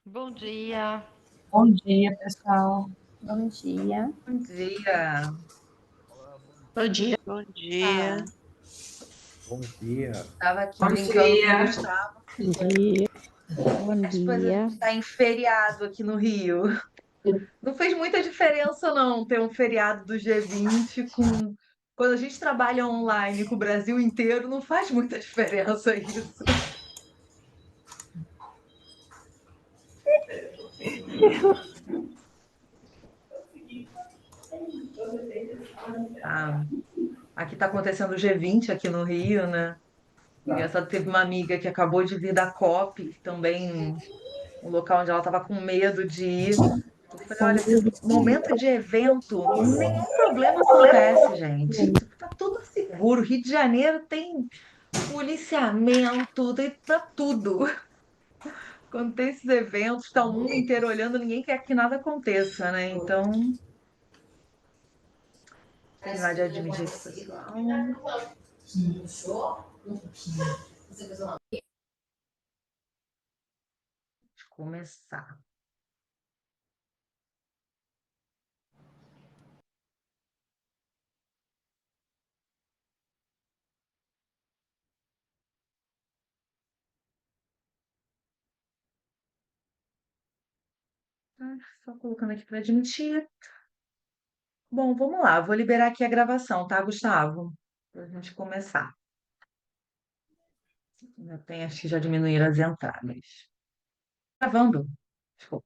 Bom dia. Bom dia, pessoal. Bom dia. Bom dia. Bom dia. Bom dia. Ah, Bom dia. estava aqui Bom brincando com o dia. Gustavo. Bom dia. Bom Depois a gente dia. está em feriado aqui no Rio. Não fez muita diferença, não, ter um feriado do G20 com. Quando a gente trabalha online com o Brasil inteiro, não faz muita diferença isso. Ah, aqui está acontecendo o G20 aqui no Rio, né? Engraçado, teve uma amiga que acabou de vir da COP, que também um local onde ela estava com medo de ir. Eu falei, olha, momento de evento, nenhum problema acontece, gente. Tá tudo seguro. Rio de Janeiro tem policiamento, tem tá tudo. Quando tem esses eventos, tá o mundo inteiro olhando, ninguém quer que nada aconteça, né? Então, terminar de admitir esse pessoal. De começar. Só colocando aqui para admitir. Bom, vamos lá. Vou liberar aqui a gravação, tá, Gustavo? Para a gente começar. Já tem, acho que já diminuíram as entradas. Gravando. Desculpa.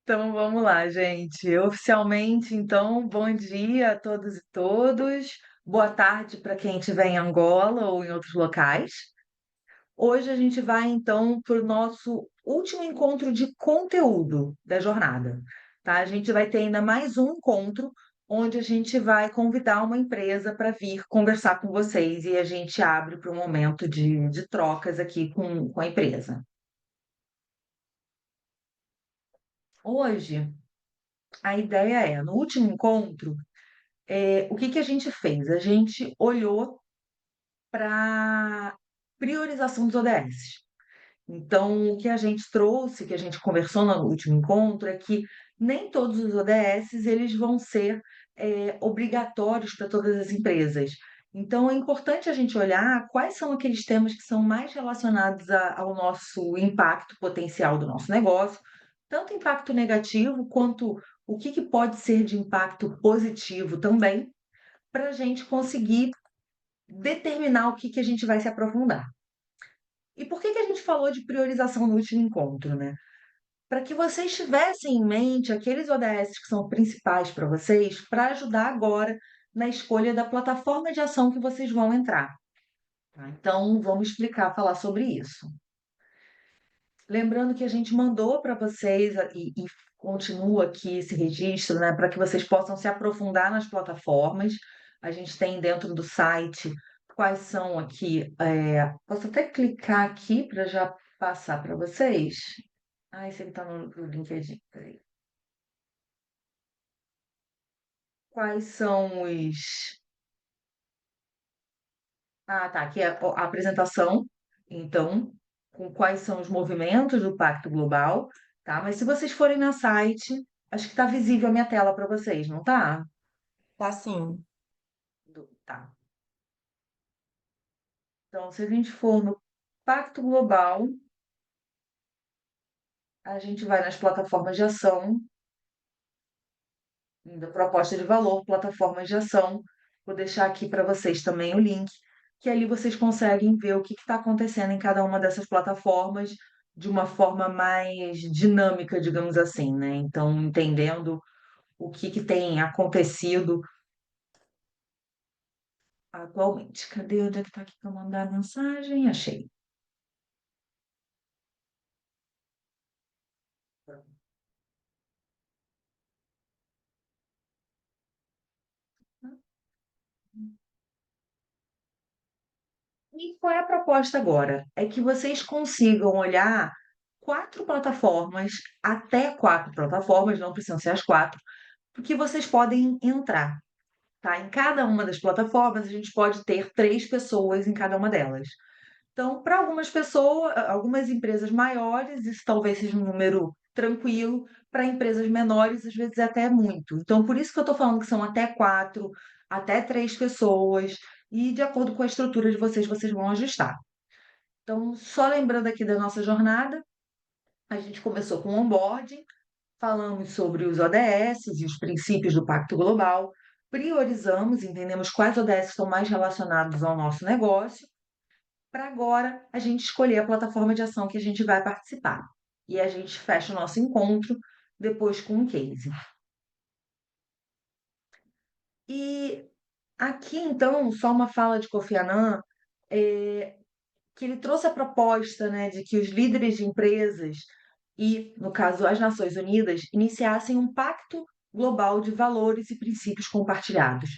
Então vamos lá, gente. Oficialmente, então, bom dia a todos e todos. Boa tarde para quem estiver em Angola ou em outros locais. Hoje a gente vai então para o nosso último encontro de conteúdo da jornada, tá? A gente vai ter ainda mais um encontro onde a gente vai convidar uma empresa para vir conversar com vocês e a gente abre para um momento de trocas aqui com a empresa. Hoje, a ideia é, no último encontro, o que que a gente fez? A gente olhou para priorização dos ODS. Então, o que a gente trouxe, que a gente conversou no último encontro, é que nem todos os ODS eles vão ser obrigatórios para todas as empresas. Então, é importante a gente olhar quais são aqueles temas que são mais relacionados ao nosso impacto potencial do nosso negócio, tanto impacto negativo quanto o que pode ser de impacto positivo também, para a gente conseguir determinar o que a gente vai se aprofundar. E por que a gente falou de priorização no último encontro, né? Para que vocês tivessem em mente aqueles ODS que são principais para vocês, para ajudar agora na escolha da plataforma de ação que vocês vão entrar. Tá? Então, vamos falar sobre isso. Lembrando que a gente mandou para vocês e continua aqui esse registro, né, para que vocês possam se aprofundar nas plataformas. A gente tem dentro do site quais são aqui. Posso até clicar aqui para já passar para vocês? Ah, esse aqui está no LinkedIn. Peraí. Quais são os. Ah, tá. Aqui é a apresentação, então, com quais são os movimentos do Pacto Global, tá? Mas se vocês forem no site, acho que está visível a minha tela para vocês, não tá? Tá sim. Tá. Então, se a gente for no Pacto Global, a gente vai nas plataformas de ação, da proposta de valor, plataformas de ação. Vou deixar aqui para vocês também o link, que ali vocês conseguem ver o que está acontecendo em cada uma dessas plataformas de uma forma mais dinâmica, digamos assim, né? Então, entendendo o que tem acontecido atualmente. Cadê onde é que está aqui para mandar a mensagem? Achei. E qual é a proposta agora? É que vocês consigam olhar até quatro plataformas, não precisam ser as quatro, porque vocês podem entrar, tá? Em cada uma das plataformas, a gente pode ter três pessoas em cada uma delas. Então, para algumas pessoas, algumas empresas maiores, isso talvez seja um número tranquilo, para empresas menores, às vezes é até muito. Então, por isso que eu estou falando que são até 4, até 3 pessoas, e de acordo com a estrutura de vocês, vocês vão ajustar. Então, só lembrando aqui da nossa jornada, a gente começou com o onboarding, falamos sobre os ODS e os princípios do Pacto Global, priorizamos, entendemos quais ODS estão mais relacionados ao nosso negócio, para agora a gente escolher a plataforma de ação que a gente vai participar. E a gente fecha o nosso encontro depois com um case. E aqui, então, só uma fala de Kofi Annan, que ele trouxe a proposta, né, de que os líderes de empresas e, no caso, as Nações Unidas, iniciassem um pacto global de valores e princípios compartilhados.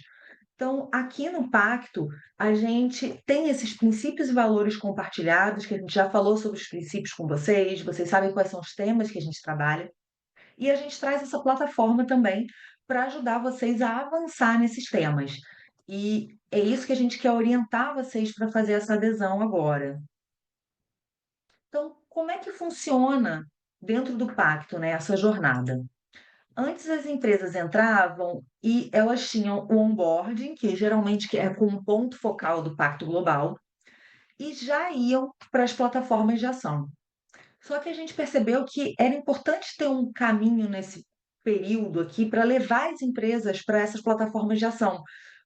Então, aqui no pacto, a gente tem esses princípios e valores compartilhados, que a gente já falou sobre os princípios com vocês sabem quais são os temas que a gente trabalha, e a gente traz essa plataforma também para ajudar vocês a avançar nesses temas. E é isso que a gente quer orientar vocês para fazer essa adesão agora. Então, como é que funciona dentro do pacto, né, essa jornada? Antes as empresas entravam e elas tinham o onboarding, que geralmente é com um ponto focal do Pacto Global, e já iam para as plataformas de ação. Só que a gente percebeu que era importante ter um caminho nesse período aqui para levar as empresas para essas plataformas de ação.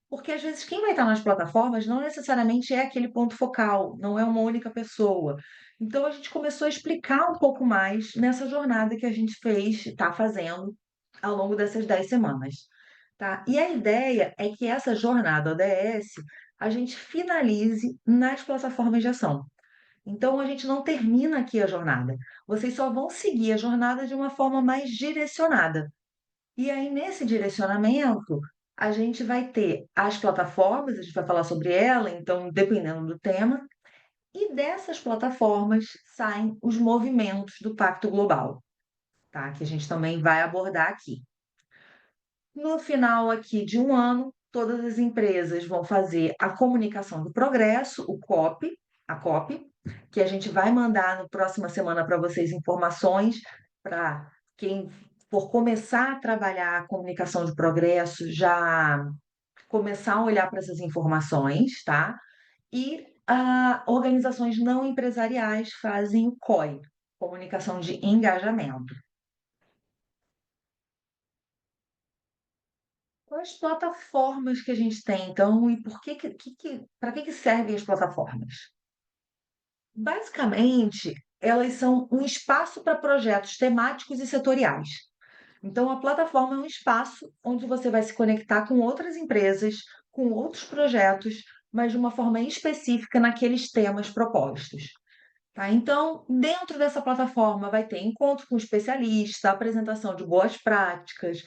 Porque às vezes quem vai estar nas plataformas não necessariamente é aquele ponto focal, não é uma única pessoa. Então a gente começou a explicar um pouco mais nessa jornada que a gente fez, está fazendo ao longo dessas 10 semanas, tá? E a ideia é que essa jornada ODS a gente finalize nas plataformas de ação. Então a gente não termina aqui a jornada. Vocês só vão seguir a jornada de uma forma mais direcionada. E aí, nesse direcionamento, a gente vai ter as plataformas, a gente vai falar sobre ela, então, dependendo do tema, e dessas plataformas saem os movimentos do Pacto Global, tá? Que a gente também vai abordar aqui. No final aqui de um ano, todas as empresas vão fazer a comunicação do progresso, o COP, a COP, que a gente vai mandar na próxima semana para vocês informações para quem for começar a trabalhar a comunicação de progresso, já começar a olhar para essas informações, tá? E organizações não empresariais fazem o COI, comunicação de engajamento. Quais plataformas que a gente tem, então, e por para que servem as plataformas? Basicamente, elas são um espaço para projetos temáticos e setoriais. Então, a plataforma é um espaço onde você vai se conectar com outras empresas, com outros projetos, mas de uma forma específica naqueles temas propostos. Tá? Então, dentro dessa plataforma vai ter encontro com especialistas, apresentação de boas práticas,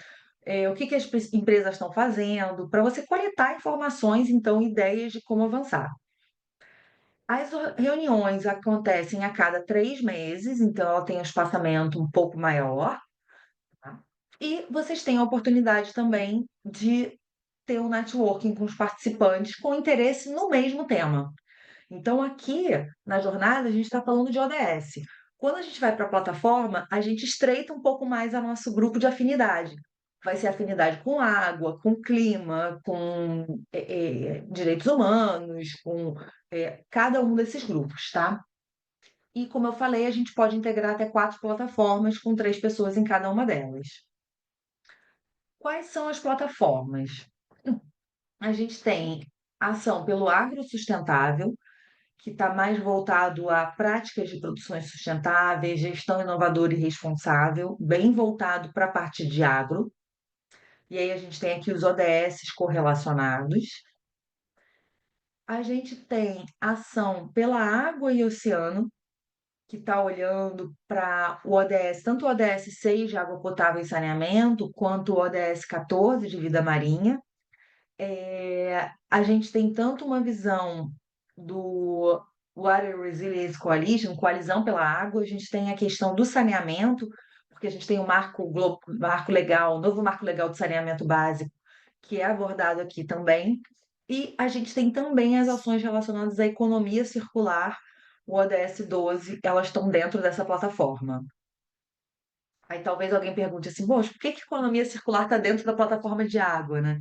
o que as empresas estão fazendo, para você coletar informações, então, ideias de como avançar. As reuniões acontecem a cada 3 meses, então ela tem um espaçamento um pouco maior, tá? E vocês têm a oportunidade também de ter um networking com os participantes com interesse no mesmo tema. Então, aqui na jornada, a gente está falando de ODS. Quando a gente vai para a plataforma, a gente estreita um pouco mais o nosso grupo de afinidade. Vai ser afinidade com água, com clima, com direitos humanos, com cada um desses grupos, tá? E, como eu falei, a gente pode integrar até 4 plataformas com 3 pessoas em cada uma delas. Quais são as plataformas? A gente tem ação pelo agro sustentável, que está mais voltado a práticas de produções sustentáveis, gestão inovadora e responsável, bem voltado para a parte de agro. E aí a gente tem aqui os ODS correlacionados. A gente tem ação pela água e oceano, que está olhando para o ODS, tanto o ODS 6 de água potável e saneamento, quanto o ODS 14 de vida marinha. A gente tem tanto uma visão do Water Resilience Coalition, Coalizão pela Água, a gente tem a questão do saneamento, porque a gente tem o marco legal, o novo marco legal de saneamento básico, que é abordado aqui também, e a gente tem também as ações relacionadas à economia circular, o ODS 12, elas estão dentro dessa plataforma. Aí talvez alguém pergunte assim, poxa, por que que a economia circular está dentro da plataforma de água, né?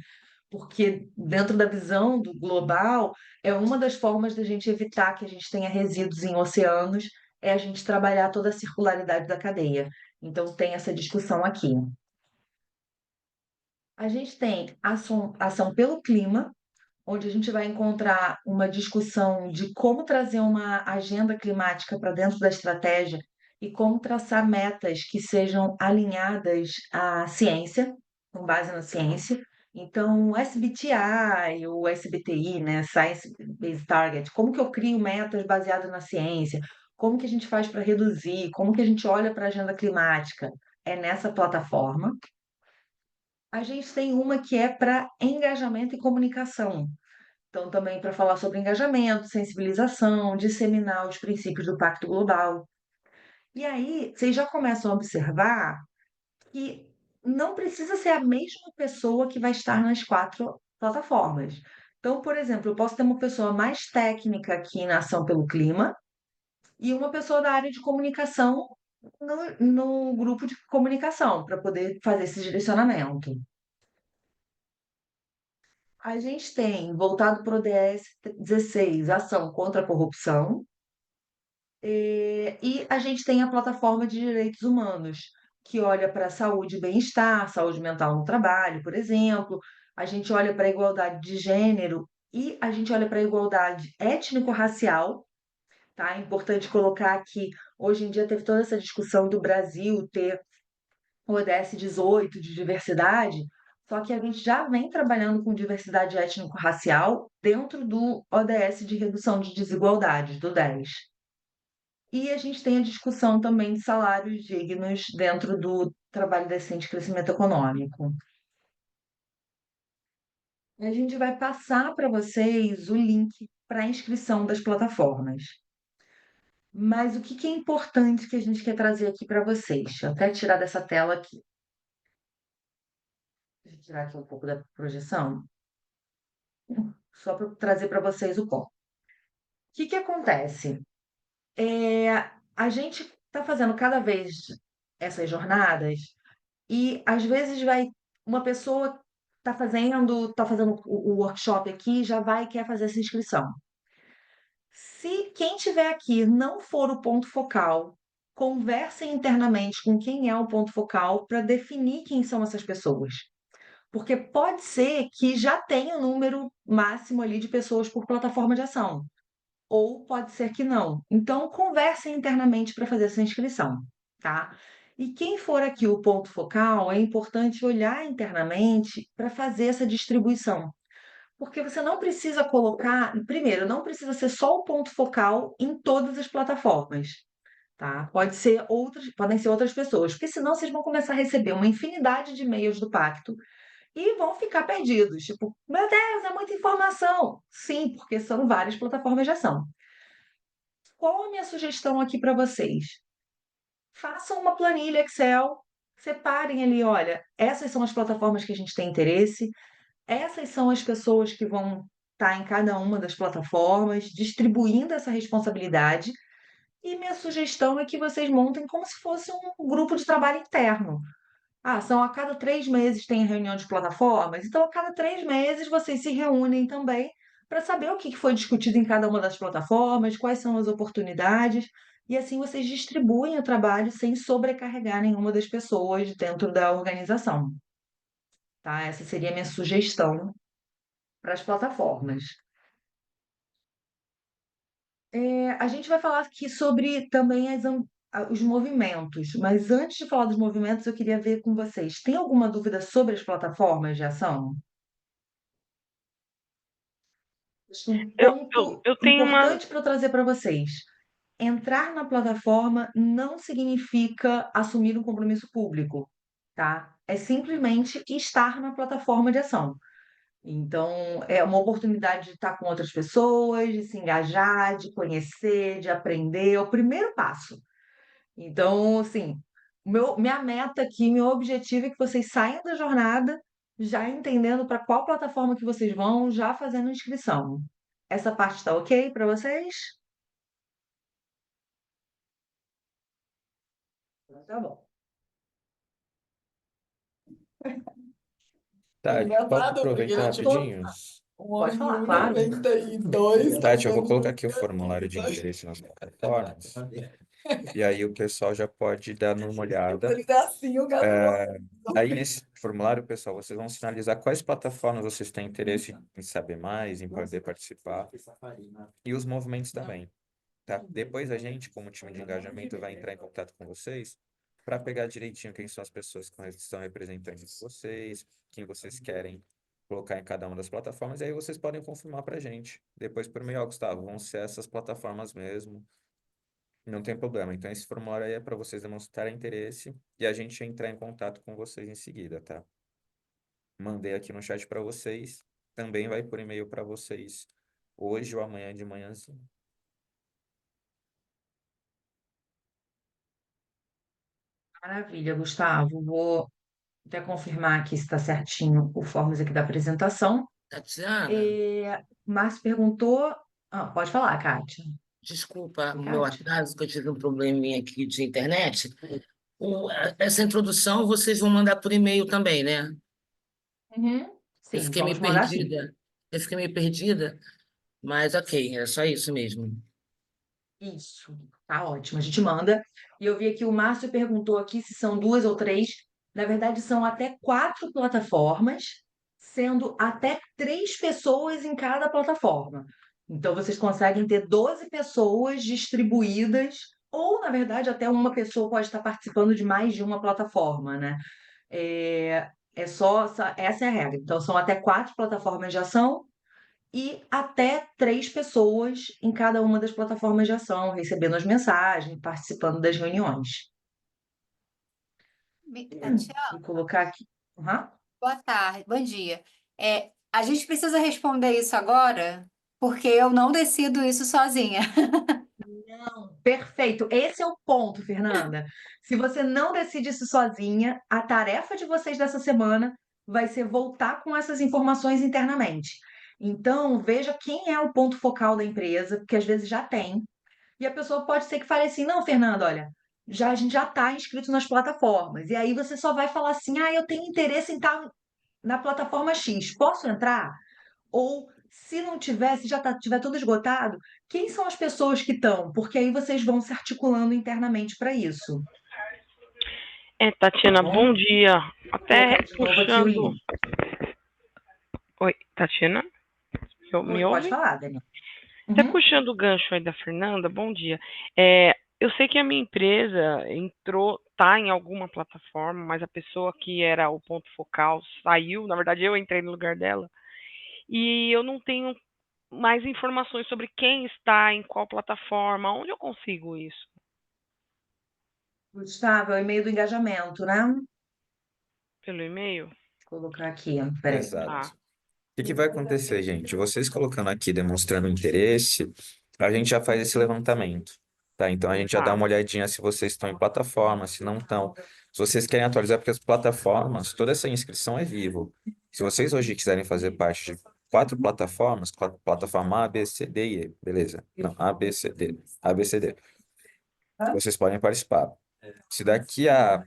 Porque dentro da visão do global, é uma das formas da gente evitar que a gente tenha resíduos em oceanos, é a gente trabalhar toda a circularidade da cadeia. Então tem essa discussão aqui. A gente tem ação pelo clima, onde a gente vai encontrar uma discussão de como trazer uma agenda climática para dentro da estratégia e como traçar metas que sejam alinhadas à ciência, com base na ciência. Então, o SBTI, o SBTI, né, Science Based Target, como que eu crio metas baseadas na ciência? Como que a gente faz para reduzir? Como que a gente olha para a agenda climática? É nessa plataforma. A gente tem uma que é para engajamento e comunicação. Então, também para falar sobre engajamento, sensibilização, disseminar os princípios do Pacto Global. E aí, vocês já começam a observar que não precisa ser a mesma pessoa que vai estar nas quatro plataformas. Então, por exemplo, eu posso ter uma pessoa mais técnica aqui na Ação pelo Clima e uma pessoa da área de comunicação no grupo de comunicação, para poder fazer esse direcionamento. A gente tem, voltado para o ODS 16, ação contra a corrupção, e a gente tem a plataforma de direitos humanos, que olha para a saúde e bem-estar, saúde mental no trabalho, por exemplo. A gente olha para a igualdade de gênero e a gente olha para a igualdade étnico-racial, tá? É importante colocar que hoje em dia teve toda essa discussão do Brasil ter o ODS 18 de diversidade, só que a gente já vem trabalhando com diversidade étnico-racial dentro do ODS de redução de desigualdades, do 10. E a gente tem a discussão também de salários dignos dentro do trabalho decente e crescimento econômico. A gente vai passar para vocês o link para a inscrição das plataformas. Mas o que que é importante que a gente quer trazer aqui para vocês? Deixa eu até tirar dessa tela aqui. Deixa eu tirar aqui um pouco da projeção, só para trazer para vocês o ponto. O que que acontece? A gente está fazendo cada vez essas jornadas e às vezes vai uma pessoa tá fazendo o workshop aqui, já vai e quer fazer essa inscrição. Se quem tiver aqui não for o ponto focal, conversem internamente com quem é o ponto focal para definir quem são essas pessoas. Porque pode ser que já tenha o número máximo ali de pessoas por plataforma de ação, ou pode ser que não. Então, conversem internamente para fazer essa inscrição, tá? E quem for aqui o ponto focal, é importante olhar internamente para fazer essa distribuição. Porque você não precisa colocar, primeiro, não precisa ser só o ponto focal em todas as plataformas, tá? Podem ser outras pessoas, porque senão vocês vão começar a receber uma infinidade de e-mails do pacto e vão ficar perdidos. Tipo, meu Deus, é muita informação. Sim, porque são várias plataformas de ação. Qual a minha sugestão aqui para vocês? Façam uma planilha Excel, separem ali, olha, essas são as plataformas que a gente tem interesse, essas são as pessoas que vão estar em cada uma das plataformas, distribuindo essa responsabilidade. E minha sugestão é que vocês montem como se fosse um grupo de trabalho interno. Ah, são a cada 3 meses tem reunião de plataformas, então a cada 3 meses vocês se reúnem também para saber o que foi discutido em cada uma das plataformas, quais são as oportunidades, e assim vocês distribuem o trabalho sem sobrecarregar nenhuma das pessoas dentro da organização, tá? Essa seria a minha sugestão para as plataformas. A gente vai falar aqui sobre também os movimentos, mas antes de falar dos movimentos, eu queria ver com vocês. Tem alguma dúvida sobre as plataformas de ação? Acho que um Eu, eu, ponto eu tenho uma. importante para eu trazer para vocês. Entrar na plataforma não significa assumir um compromisso público, tá? É simplesmente estar na plataforma de ação. Então, é uma oportunidade de estar com outras pessoas, de se engajar, de conhecer, de aprender, é o primeiro passo. Então, assim, minha meta aqui, meu objetivo é que vocês saiam da jornada já entendendo para qual plataforma que vocês vão, já fazendo inscrição. Essa parte está ok para vocês? Tá bom. Tati, posso Engraçado, aproveitar porque, tipo, rapidinho? Pode falar, um claro. 92, Tati, eu vou colocar aqui o formulário de interesse nas plataformas. E aí o pessoal já pode dar uma olhada. Gracinho, Aí nesse formulário, pessoal, vocês vão sinalizar quais plataformas vocês têm interesse em saber mais, em poder participar. E os movimentos também. Tá? Depois a gente, como time de engajamento, vai entrar em contato com vocês para pegar direitinho quem são as pessoas que estão representando vocês, quem vocês querem colocar em cada uma das plataformas, e aí vocês podem confirmar para a gente. Depois por e-mail, ó, Gustavo, vão ser essas plataformas mesmo, não tem problema. Então esse formulário aí é para vocês demonstrarem interesse e a gente entrar em contato com vocês em seguida, tá? Mandei aqui no chat para vocês, também vai por e-mail para vocês hoje ou amanhã de manhãzinha. Maravilha, Gustavo. Vou até confirmar aqui se está certinho o formas aqui da apresentação. Tatiana, Márcio perguntou. Ah, pode falar, Kátia. desculpa o meu Kátia. atraso, que eu tive um probleminha aqui de internet. Essa introdução vocês vão mandar por e-mail também, né? Uhum. Eu Sim, fiquei vamos meio mandar sim. perdida. Eu fiquei meio perdida, mas ok, é só isso mesmo. Isso, tá ótimo. A gente manda. E eu vi aqui o Márcio perguntou aqui se são duas ou três. Na verdade, são até 4 plataformas, sendo até 3 pessoas em cada plataforma. Então, vocês conseguem ter 12 pessoas distribuídas, ou, na verdade, até uma pessoa pode estar participando de mais de uma plataforma, né? Essa é a regra. Então, são até 4 plataformas de ação e até 3 pessoas em cada uma das plataformas de ação, recebendo as mensagens, participando das reuniões. Tatiana, Vou colocar aqui. Uhum. boa tarde, bom dia. A gente precisa responder isso agora, porque eu não decido isso sozinha. Perfeito. Esse é o ponto, Fernanda. Se você não decide isso sozinha, a tarefa de vocês dessa semana vai ser voltar com essas informações internamente. Então, veja quem é o ponto focal da empresa, porque às vezes já tem. E a pessoa pode ser que fale assim: não, Fernanda, olha, a gente já está inscrito nas plataformas. E aí você só vai falar assim: ah, eu tenho interesse em estar na plataforma X, posso entrar? Ou se não tiver, se já tiver tudo esgotado, quem são as pessoas que estão? Porque aí vocês vão se articulando internamente para isso. Tatiana, Tá bom? bom dia. Vou Até colocar de novo aqui o puxando. link. Oi, Tatiana? Me Pode ouve? falar, Daniel. Até Uhum. puxando o gancho aí da Fernanda, bom dia. Eu sei que a minha empresa tá em alguma plataforma, mas a pessoa que era o ponto focal saiu, na verdade eu entrei no lugar dela, e eu não tenho mais informações sobre quem está em qual plataforma, onde eu consigo isso? Gustavo, é o e-mail do engajamento, né? Vou Pelo e-mail? colocar aqui, peraí. Exato. Tá. O que vai acontecer, gente? Vocês colocando aqui, demonstrando interesse, a gente já faz esse levantamento, tá? Então a gente já dá Tá. uma olhadinha se vocês estão em plataforma, se não estão. Se vocês querem atualizar, porque as plataformas, toda essa inscrição é vivo. Se vocês hoje quiserem fazer parte de 4 plataformas, plataforma A, B, C, D e E, beleza? Não, A, B, C, D, A, B, C, D. Vocês podem participar. Se daqui a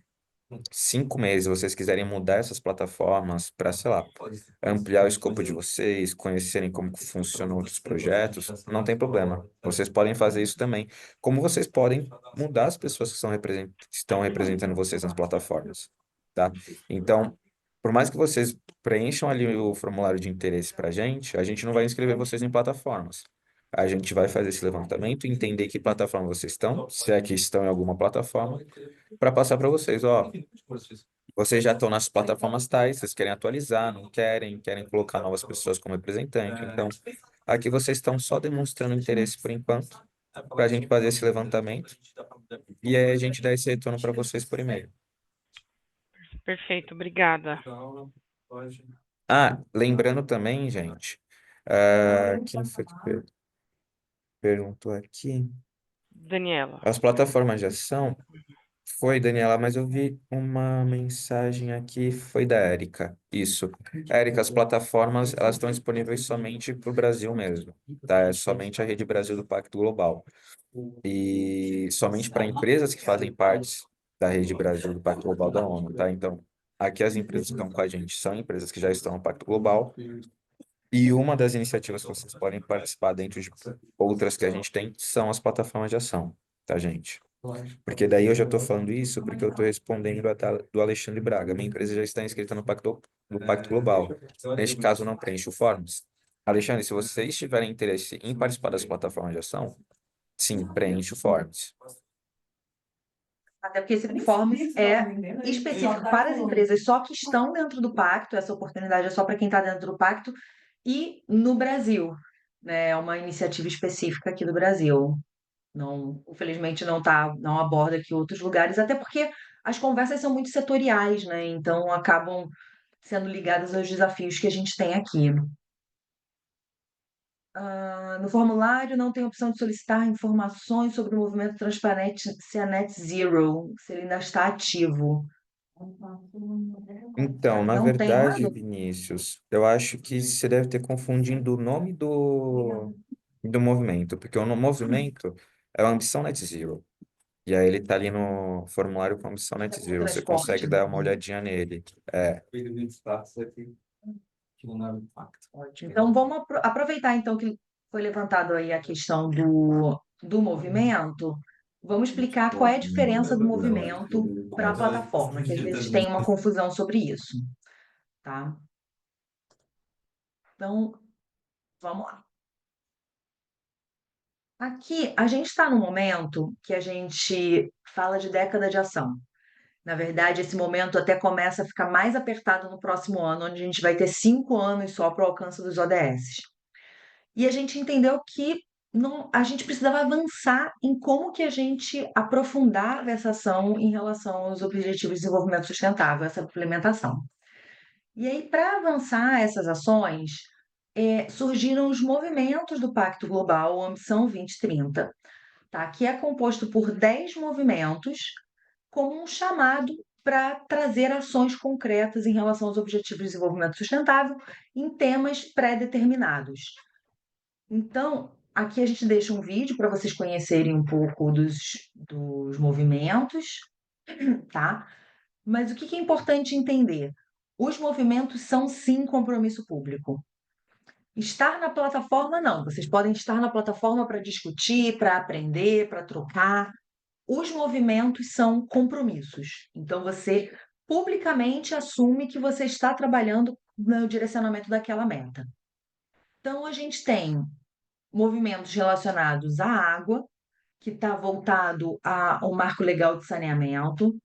5 meses vocês quiserem mudar essas plataformas para, sei lá, ampliar o escopo de vocês, conhecerem como que funcionam outros projetos, não tem problema. Vocês podem fazer isso também. Como vocês podem mudar as pessoas que estão representando vocês nas plataformas, tá? Então, por mais que vocês preencham ali o formulário de interesse para a gente não vai inscrever vocês em plataformas. A gente vai fazer esse levantamento, entender que plataforma vocês estão, se é que estão em alguma plataforma, para passar para vocês, ó, vocês já estão nas plataformas tais, vocês querem atualizar, não querem, querem colocar novas pessoas como representante. Então, aqui vocês estão só demonstrando interesse por enquanto, para a gente fazer esse levantamento e aí a gente dá esse retorno para vocês por e-mail. Perfeito, obrigada. Ah, lembrando também, gente, quem foi que perguntou aqui? Daniela. As plataformas de ação. Foi, Daniela, mas eu vi uma mensagem aqui, foi da Érica. Isso. Érica, as plataformas, elas estão disponíveis somente para o Brasil mesmo, tá? É somente a Rede Brasil do Pacto Global. E somente para empresas que fazem parte da Rede Brasil do Pacto Global da ONU, tá? Então, aqui as empresas que estão com a gente são empresas que já estão no Pacto Global, e uma das iniciativas que vocês podem participar dentro de outras que a gente tem são as plataformas de ação, tá, gente? Porque daí eu já estou falando isso porque eu estou respondendo do Alexandre Braga. Minha empresa já está inscrita no Pacto Global. Neste caso, não preenche o Forms. Alexandre, se vocês tiverem interesse em participar das plataformas de ação, sim, preenche o Forms. Até porque esse Forms é específico para as empresas só que estão dentro do pacto, essa oportunidade é só para quem está dentro do pacto, e no Brasil, né? É uma iniciativa específica aqui do Brasil. Não, infelizmente não aborda aqui outros lugares, até porque as conversas são muito setoriais, né? Então acabam sendo ligadas aos desafios que a gente tem aqui. No formulário não tem opção de solicitar informações sobre o movimento Transparência Net Zero, se ele ainda está ativo. Então, na Não tem verdade, nada? Vinícius, eu acho que você deve ter confundindo o nome do movimento, porque o movimento é a Ambição Net Zero. E aí ele tá ali no formulário com a Ambição Net Zero. Você Transporte, consegue né? dar uma olhadinha nele. É. Ótimo. Então, vamos aproveitar então que foi levantado aí a questão do movimento. Vamos explicar qual é a diferença do movimento para a plataforma, que às vezes tem uma confusão sobre isso, tá? Então, vamos lá. Aqui, a gente está no momento que a gente fala de década de ação. Na verdade, esse momento até começa a ficar mais apertado no próximo ano, onde a gente vai ter 5 anos só para o alcance dos ODS. E a gente entendeu que a gente precisava avançar em como que a gente aprofundava essa ação em relação aos Objetivos de Desenvolvimento Sustentável, essa implementação. E aí, para avançar essas ações, surgiram os movimentos do Pacto Global Ambição 2030, tá? Que é composto por 10 movimentos, como um chamado para trazer ações concretas em relação aos Objetivos de Desenvolvimento Sustentável em temas pré-determinados. Então, aqui a gente deixa um vídeo para vocês conhecerem um pouco dos movimentos, tá? Mas o que é importante entender? Os movimentos são sim compromisso público. Estar na plataforma, não. Vocês podem estar na plataforma para discutir, para aprender, para trocar. Os movimentos são compromissos. Então, você publicamente assume que você está trabalhando no direcionamento daquela meta. Então, a gente tem movimentos relacionados à água, que está voltado ao marco legal de saneamento.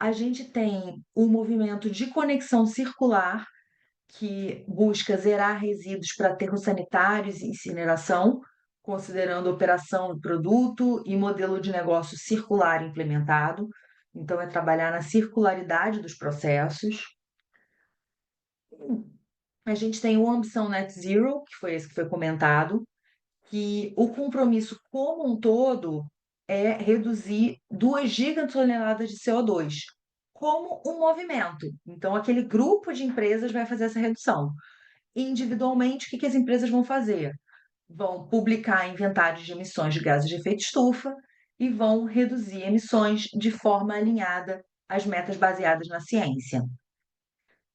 A gente tem o movimento de conexão circular, que busca zerar resíduos para aterros sanitários e incineração, considerando operação do produto e modelo de negócio circular implementado. Então, é trabalhar na circularidade dos processos. A gente tem o Ambição Net Zero, que foi esse que foi comentado, que o compromisso como um todo é reduzir 2 gigatoneladas de CO2, como um movimento. Então, aquele grupo de empresas vai fazer essa redução. Individualmente, o que as empresas vão fazer? Vão publicar inventários de emissões de gases de efeito estufa e vão reduzir emissões de forma alinhada às metas baseadas na ciência.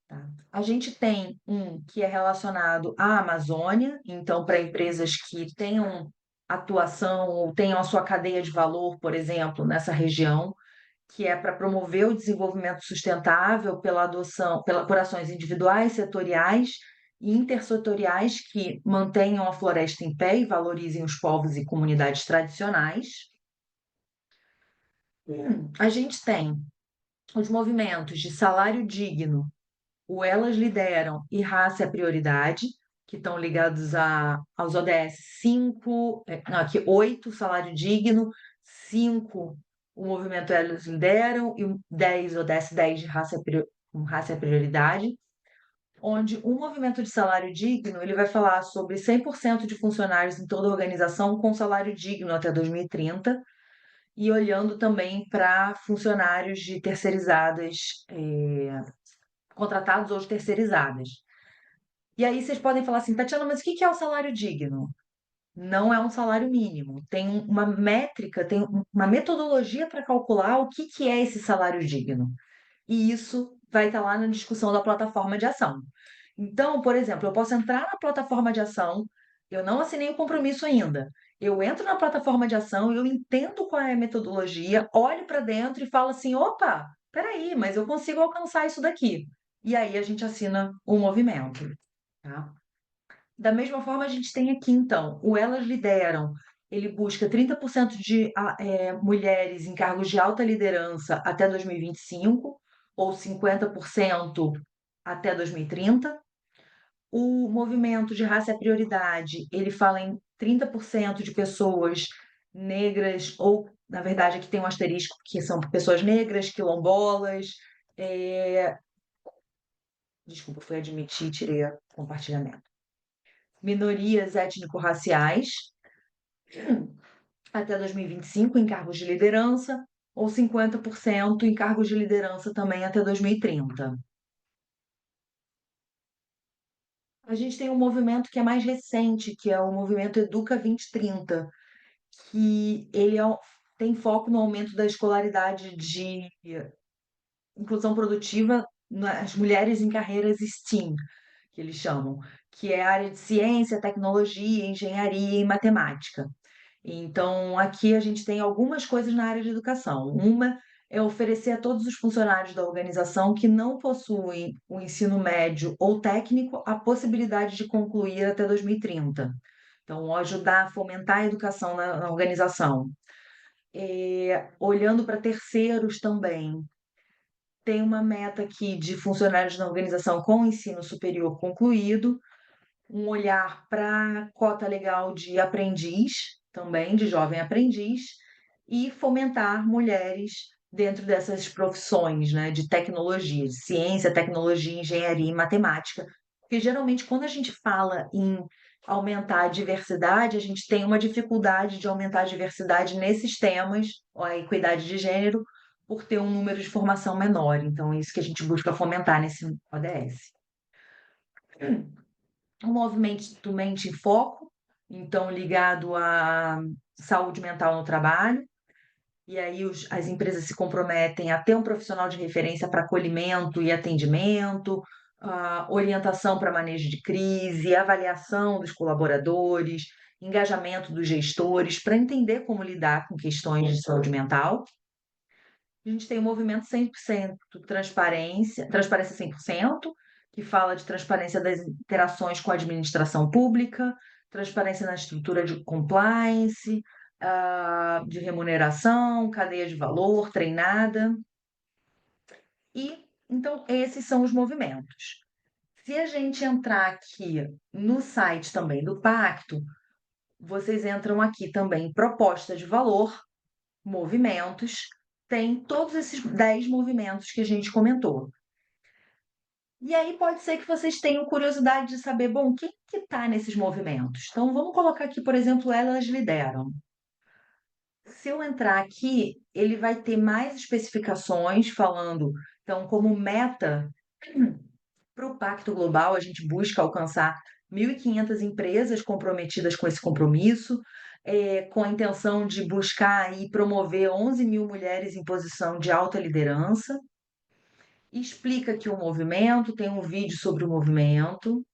Tá? A gente tem um que é relacionado à Amazônia, então, para empresas que tenham atuação ou tenham a sua cadeia de valor, por exemplo, nessa região, que é para promover o desenvolvimento sustentável pela adoção, por ações individuais, setoriais e intersetoriais que mantenham a floresta em pé e valorizem os povos e comunidades tradicionais. A gente tem os movimentos de salário digno, o Elas Lideram e Raça é Prioridade, que estão ligados aos ODS 5, não, aqui 8, salário digno, 5, o movimento Elas Lideram, e 10, ODS 10 de Raça é Prioridade, onde o movimento de salário digno ele vai falar sobre 100% de funcionários em toda a organização com salário digno até 2030, e olhando também para funcionários de terceirizadas, contratados ou terceirizadas. E aí vocês podem falar assim, Tatiana, mas o que é o salário digno? não é um salário mínimo. Tem uma métrica, tem uma metodologia para calcular o que que é esse salário digno. E isso vai estar lá na discussão da plataforma de ação. Então, por exemplo, eu posso entrar na plataforma de ação, eu não assinei o compromisso ainda. Eu entro na plataforma de ação, eu entendo qual é a metodologia, olho para dentro e falo assim: opa, peraí, mas eu consigo alcançar isso daqui. E aí a gente assina o movimento, tá? Da mesma forma, a gente tem aqui, então, o Elas Lideram. Ele busca 30% de mulheres em cargos de alta liderança até 2025, ou 50% até 2030. O movimento de raça é prioridade, ele fala em 30% de pessoas negras, ou, na verdade, aqui tem um asterisco, que são pessoas negras, quilombolas. é, Desculpa, fui admitir, tirei o compartilhamento. Minorias étnico-raciais, até 2025 em cargos de liderança, ou 50% em cargos de liderança também até 2030. A gente tem um movimento que é mais recente, que é o movimento Educa 2030, que tem foco no aumento da escolaridade de inclusão produtiva nas mulheres em carreiras STEAM, que eles chamam, que é a área de ciência, tecnologia, engenharia e matemática. Então, aqui a gente tem algumas coisas na área de educação. Uma é oferecer a todos os funcionários da organização que não possuem o ensino médio ou técnico a possibilidade de concluir até 2030. Então, ajudar a fomentar a educação na organização. Olhando para terceiros também, tem uma meta aqui de funcionários na organização com ensino superior concluído, um olhar para cota legal de aprendiz, também de jovem aprendiz, e fomentar mulheres dentro dessas profissões, né, de tecnologia, de ciência, tecnologia, engenharia e matemática. Porque geralmente quando a gente fala em aumentar a diversidade, a gente tem uma dificuldade de aumentar a diversidade nesses temas, a equidade de gênero, por ter um número de formação menor. Então, é isso que a gente busca fomentar nesse ODS. O movimento Mente em Foco, então ligado à saúde mental no trabalho, e aí as empresas se comprometem a ter um profissional de referência para acolhimento e atendimento, orientação para manejo de crise, avaliação dos colaboradores, engajamento dos gestores, para entender como lidar com questões de saúde mental. A gente tem o movimento 100% transparência 100%, que fala de transparência das interações com a administração pública, transparência na estrutura de compliance, de remuneração, cadeia de valor treinada. E, então, esses são os movimentos. Se a gente entrar aqui no site também do Pacto, vocês entram aqui também em proposta de valor, movimentos, tem todos esses 10 movimentos que a gente comentou. E aí pode ser que vocês tenham curiosidade de saber, bom, o que está nesses movimentos? Então, vamos colocar aqui, por exemplo, Elas Lideram. Se eu entrar aqui, ele vai ter mais especificações falando, então, como meta para o Pacto Global, a gente busca alcançar 1.500 empresas comprometidas com esse compromisso, com a intenção de buscar e promover 11 mil mulheres em posição de alta liderança. Explica aqui o movimento, tem um vídeo sobre o movimento,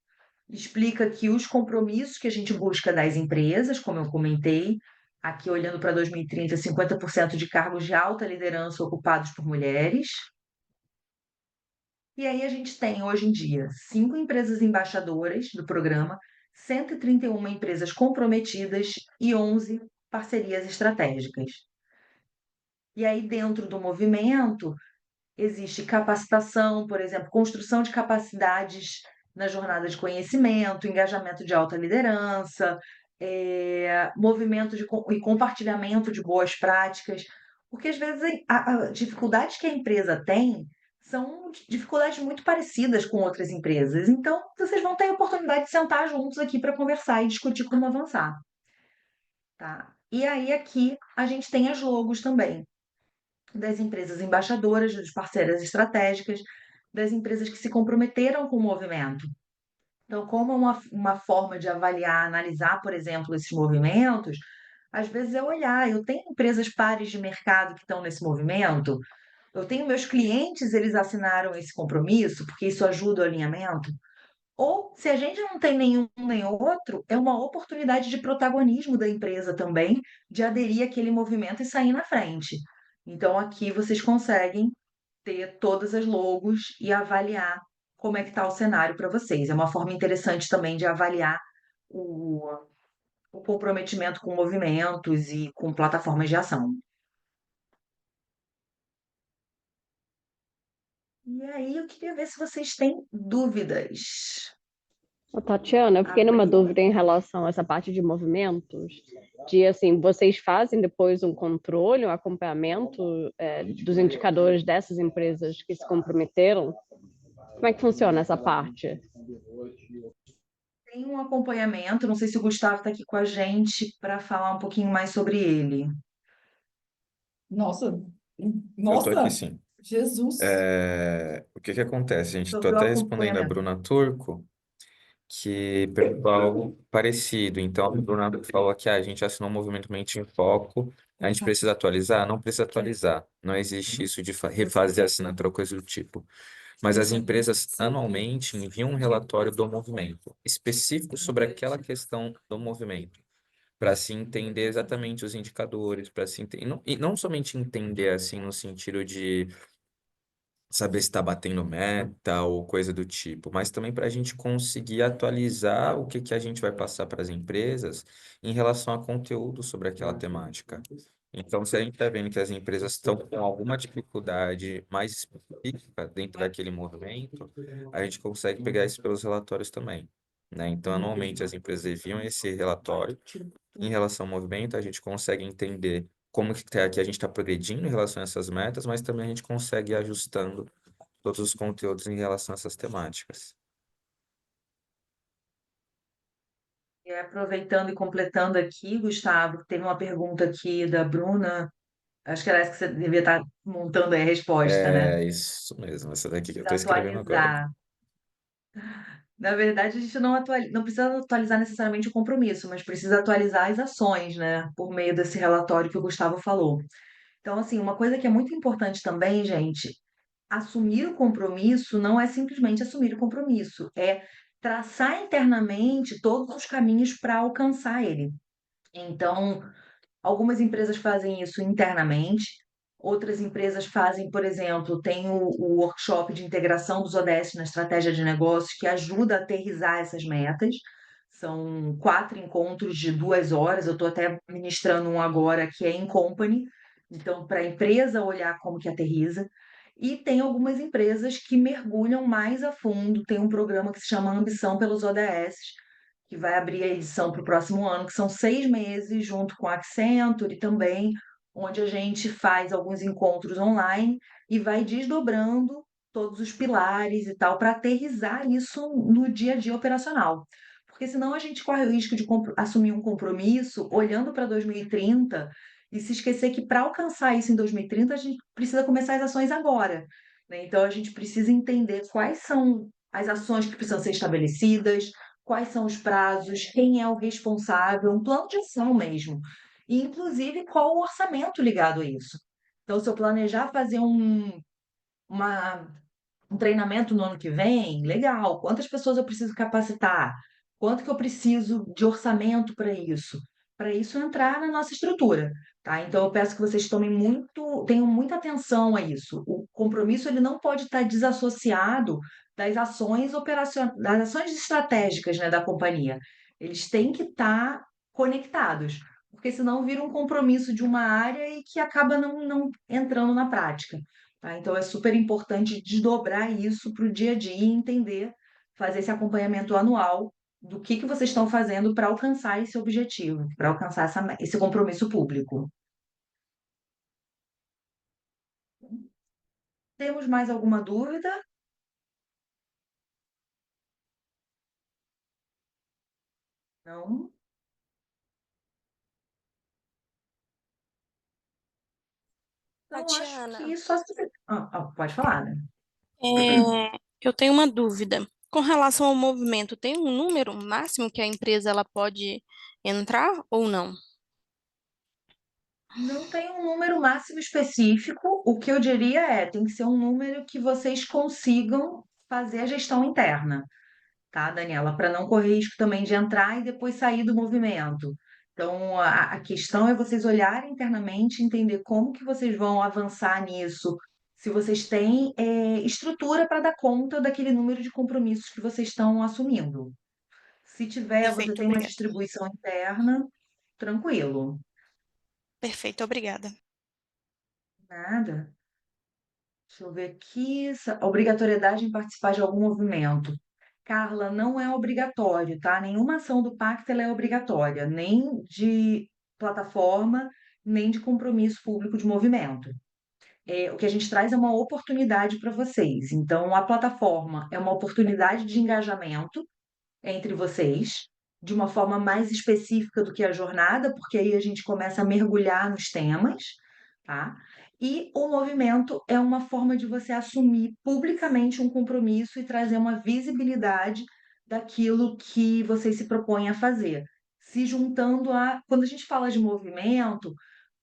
explica que os compromissos que a gente busca das empresas, como eu comentei, aqui olhando para 2030, 50% de cargos de alta liderança ocupados por mulheres. E aí a gente tem, hoje em dia, 5 empresas embaixadoras do programa, 131 empresas comprometidas e 11 parcerias estratégicas. E aí, dentro do movimento, existe capacitação, por exemplo, construção de capacidades na jornada de conhecimento, engajamento de alta liderança, movimento e compartilhamento de boas práticas, porque às vezes a dificuldades que a empresa tem são dificuldades muito parecidas com outras empresas. Então, vocês vão ter a oportunidade de sentar juntos aqui para conversar e discutir como avançar. Tá? E aí, aqui, a gente tem as logos também das empresas embaixadoras, das parceiras estratégicas, das empresas que se comprometeram com o movimento. Então, como é uma forma de avaliar, analisar, por exemplo, esses movimentos, às vezes é olhar, eu tenho empresas pares de mercado que estão nesse movimento, eu tenho meus clientes, eles assinaram esse compromisso, porque isso ajuda o alinhamento. Ou, se a gente não tem nenhum nem outro, é uma oportunidade de protagonismo da empresa também, de aderir àquele movimento e sair na frente. Então, aqui vocês conseguem ter todas as logos e avaliar como é que está o cenário para vocês. É uma forma interessante também de avaliar o, o comprometimento com movimentos e com plataformas de ação. E aí, eu queria ver se vocês têm dúvidas. Ô, Tatiana, eu fiquei numa dúvida em relação a essa parte de movimentos, de assim, vocês fazem depois um controle, um acompanhamento dos indicadores dessas empresas que se comprometeram? Como é que funciona essa parte? Tem um acompanhamento, não sei se o Gustavo está aqui com a gente para falar um pouquinho mais sobre ele. Nossa, Eu tô aqui nossa, sim. Jesus. O que que acontece, gente? Estou Sobre o até respondendo a acompanhamento. Bruna Turco, que perguntou algo parecido. Então, a Bruna falou que a gente assinou um movimento Mente em Foco, a gente precisa atualizar? Não precisa atualizar. Não existe isso de refazer a assinatura ou coisa do tipo. Mas as empresas anualmente enviam um relatório do movimento, específico sobre aquela questão do movimento, para se entender exatamente os indicadores, para se e não somente entender assim no sentido de saber se está batendo meta ou coisa do tipo, mas também para a gente conseguir atualizar o que que a gente vai passar para as empresas em relação a conteúdo sobre aquela temática. Então, se a gente está vendo que as empresas estão com alguma dificuldade mais específica dentro daquele movimento, a gente consegue pegar isso pelos relatórios também, né? Então, anualmente as empresas enviam esse relatório. Em relação ao movimento, a gente consegue entender como que a gente está progredindo em relação a essas metas, mas também a gente consegue ir ajustando todos os conteúdos em relação a essas temáticas. E aproveitando e completando aqui, Gustavo, teve uma pergunta aqui da Bruna. Acho que era essa que você devia estar montando aí a resposta, né? É isso mesmo, essa daqui que eu Precisa estou escrevendo agora. atualizar. Na verdade, a gente não precisa atualizar necessariamente o compromisso, mas precisa atualizar as ações, né? Por meio desse relatório que o Gustavo falou. Então, assim, uma coisa que é muito importante também, gente, assumir o compromisso não é simplesmente assumir o compromisso, é traçar internamente todos os caminhos para alcançar ele. Então, algumas empresas fazem isso internamente, outras empresas fazem, por exemplo, tem o workshop de integração dos ODS na estratégia de negócios, que ajuda a aterrissar essas metas. São 4 encontros de 2 horas. Eu estou até ministrando um agora que é em company, então, para a empresa olhar como que aterriza. E tem algumas empresas que mergulham mais a fundo. Tem um programa que se chama Ambição pelos ODS, que vai abrir a edição para o próximo ano, que são 6 meses, junto com a Accenture também, onde a gente faz alguns encontros online e vai desdobrando todos os pilares e tal, para aterrissar isso no dia a dia operacional. Porque senão a gente corre o risco de assumir um compromisso olhando para 2030 e se esquecer que para alcançar isso em 2030 a gente precisa começar as ações agora, né? Então a gente precisa entender quais são as ações que precisam ser estabelecidas, quais são os prazos, quem é o responsável, um plano de ação mesmo. E, inclusive, qual o orçamento ligado a isso. Então, se eu planejar fazer uma, um treinamento no ano que vem, legal. Quantas pessoas eu preciso capacitar? Quanto que eu preciso de orçamento para isso? Para isso entrar na nossa estrutura, tá? Então eu peço que vocês tenham muita atenção a isso. O compromisso ele não pode estar desassociado das ações operacionais, das ações estratégicas, né, da companhia. Eles têm que estar conectados, porque senão vira um compromisso de uma área e que acaba não entrando na prática. Tá? Então, é super importante desdobrar isso para o dia a dia e entender, fazer esse acompanhamento anual do que vocês estão fazendo para alcançar esse objetivo, para alcançar esse compromisso público. Temos mais alguma dúvida? Não? Então, acho Tatiana, que só se... pode falar, né? eu tenho uma dúvida. Com relação ao movimento, tem um número máximo que a empresa ela pode entrar ou não? Não tem um número máximo específico, o que eu diria tem que ser um número que vocês consigam fazer a gestão interna, tá, Daniela? Para não correr risco também de entrar e depois sair do movimento. Então, a questão é vocês olharem internamente, entender como que vocês vão avançar nisso, se vocês têm estrutura para dar conta daquele número de compromissos que vocês estão assumindo. Se tiver, você Perfeito, tem uma obrigada. distribuição interna, tranquilo. Perfeito, obrigada. Nada. Deixa eu ver aqui. Obrigatoriedade em participar de algum movimento. Carla, não é obrigatório, tá? Nenhuma ação do pacto ela é obrigatória, nem de plataforma, nem de compromisso público de movimento. O que a gente traz é uma oportunidade para vocês. Então, a plataforma é uma oportunidade de engajamento entre vocês, de uma forma mais específica do que a jornada, porque aí a gente começa a mergulhar nos temas, tá? E o movimento é uma forma de você assumir publicamente um compromisso e trazer uma visibilidade daquilo que vocês se propõem a fazer. Se juntando a. Quando a gente fala de movimento,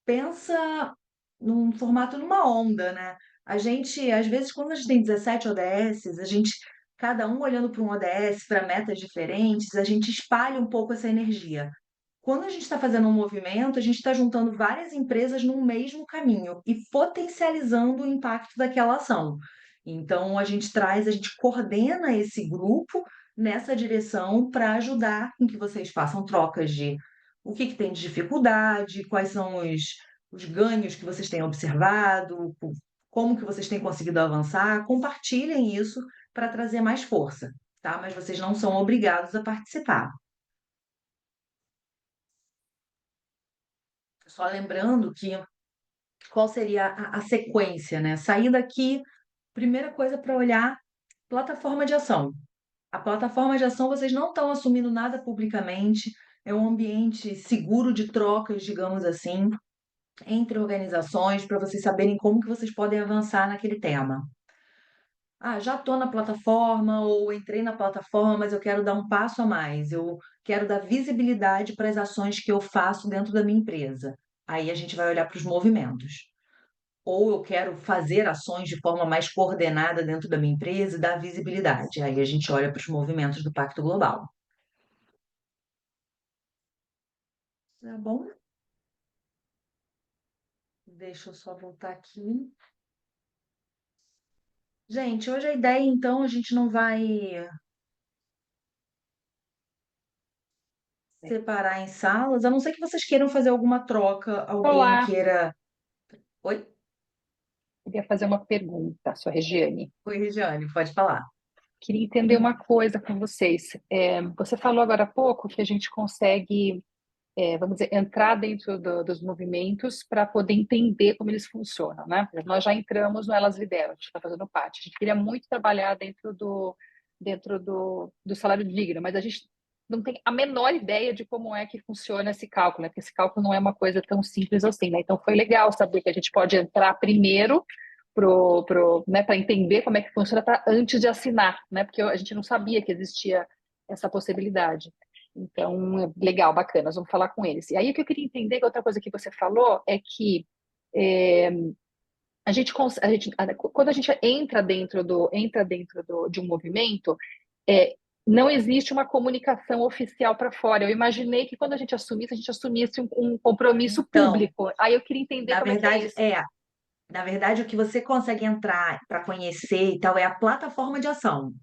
pensa num formato numa onda, né? A gente, às vezes, quando a gente tem 17 ODSs, a gente, cada um olhando para um ODS, para metas diferentes, a gente espalha um pouco essa energia. Quando a gente está fazendo um movimento, a gente está juntando várias empresas num mesmo caminho e potencializando o impacto daquela ação. Então, a gente coordena esse grupo nessa direção para ajudar em que vocês façam trocas de o que tem de dificuldade, quais são os ganhos que vocês têm observado, como que vocês têm conseguido avançar. Compartilhem isso para trazer mais força, tá? Mas vocês não são obrigados a participar. Só lembrando que qual seria a sequência, né? Sair daqui, primeira coisa para olhar, plataforma de ação. A plataforma de ação, vocês não estão assumindo nada publicamente, é um ambiente seguro de trocas, digamos assim, entre organizações, para vocês saberem como que vocês podem avançar naquele tema. Ah, já estou na plataforma ou entrei na plataforma, mas eu quero dar um passo a mais. Eu quero dar visibilidade para as ações que eu faço dentro da minha empresa. Aí a gente vai olhar para os movimentos. Ou eu quero fazer ações de forma mais coordenada dentro da minha empresa e dar visibilidade. Aí a gente olha para os movimentos do Pacto Global. Tá bom? Deixa eu só voltar aqui. Gente, hoje a ideia, então, a gente não vai separar em salas, a não ser que vocês queiram fazer alguma troca, alguém Olá, queira. Oi? queria fazer uma pergunta, sua Regiane. Oi, Regiane, pode falar. Queria entender uma coisa com vocês. Você falou agora há pouco que a gente consegue, vamos dizer, entrar dentro dos movimentos para poder entender como eles funcionam, né? Nós já entramos no Elas Lideram, a gente está fazendo parte. A gente queria muito trabalhar dentro do salário digno, mas a gente não tem a menor ideia de como é que funciona esse cálculo, né? Porque esse cálculo não é uma coisa tão simples assim, né? Então foi legal saber que a gente pode entrar primeiro né, para entender como é que funciona antes de assinar, né? Porque a gente não sabia que existia essa possibilidade. Então, legal, bacana, nós vamos falar com eles. E aí o que eu queria entender, que outra coisa que você falou, é que é, quando a gente entra dentro de um movimento, é, não existe uma comunicação oficial para fora. Eu imaginei que quando a gente assumisse um compromisso Então, público. Aí eu queria entender na como é que é verdade, isso. na verdade, o que você consegue entrar para conhecer e tal é a plataforma de ação.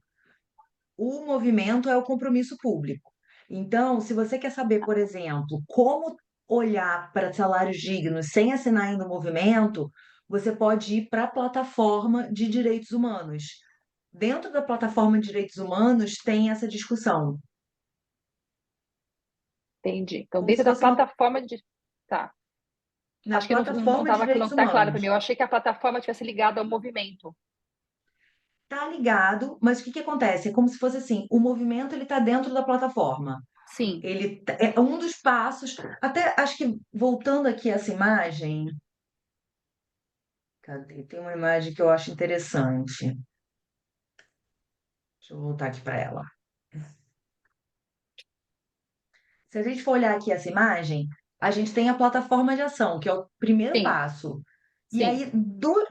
O movimento é o compromisso público. Então, se você quer saber, por exemplo, como olhar para salários dignos sem assinar ainda o movimento, você pode ir para a plataforma de direitos humanos. Dentro da plataforma de direitos humanos tem essa discussão, Entendi. Então, como se dentro da fosse uma plataforma de. Tá. na Acho que plataforma de não direitos tá claro para humanos. mim. Eu achei que a plataforma tivesse ligada ao movimento. Tá ligado, mas o que que acontece? É como se fosse assim, o movimento ele está dentro da plataforma. Sim, É um dos passos. Até acho que voltando aqui a essa imagem, cadê? Tem uma imagem que eu acho interessante. Deixa Deixa eu voltar aqui para ela. Se a gente for olhar aqui essa imagem, a gente tem a plataforma de ação, que é o primeiro Sim, passo. E sim. aí,